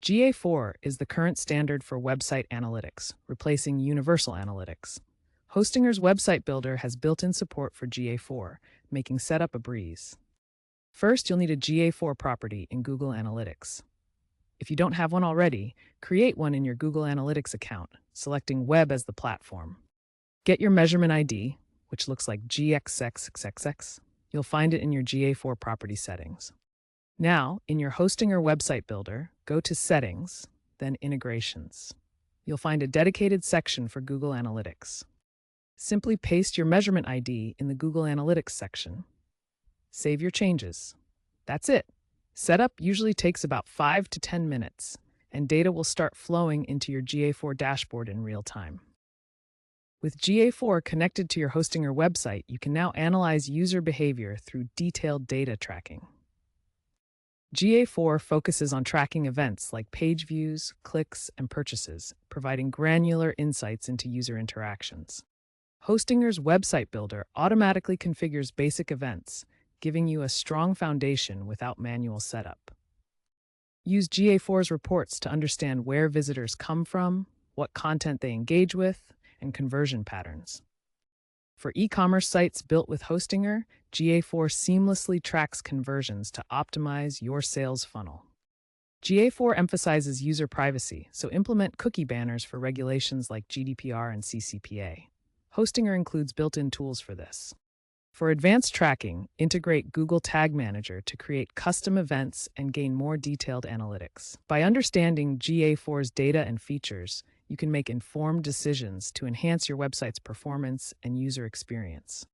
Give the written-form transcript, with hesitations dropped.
GA4 is the current standard for website analytics, replacing Universal Analytics. Hostinger's website builder has built-in support for GA4, making setup a breeze. First, you'll need a GA4 property in Google Analytics. If you don't have one already, create one in your Google Analytics account, selecting Web as the platform. Get your measurement ID, which looks like GXXXX. You'll find it in your GA4 property settings. Now, in your Hostinger website builder, go to Settings, then Integrations. You'll find a dedicated section for Google Analytics. Simply paste your measurement ID in the Google Analytics section. Save your changes. That's it. Setup usually takes about 5 to 10 minutes, and data will start flowing into your GA4 dashboard in real time. With GA4 connected to your Hostinger website, you can now analyze user behavior through detailed data tracking. GA4 focuses on tracking events like page views, clicks, and purchases, providing granular insights into user interactions. Hostinger's website builder automatically configures basic events, giving you a strong foundation without manual setup. Use GA4's reports to understand where visitors come from, what content they engage with, and conversion patterns. For e-commerce sites built with Hostinger, GA4 seamlessly tracks conversions to optimize your sales funnel. GA4 emphasizes user privacy, so implement cookie banners for regulations like GDPR and CCPA. Hostinger includes built-in tools for this. For advanced tracking, integrate Google Tag Manager to create custom events and gain more detailed analytics. By understanding GA4's data and features, you can make informed decisions to enhance your website's performance and user experience.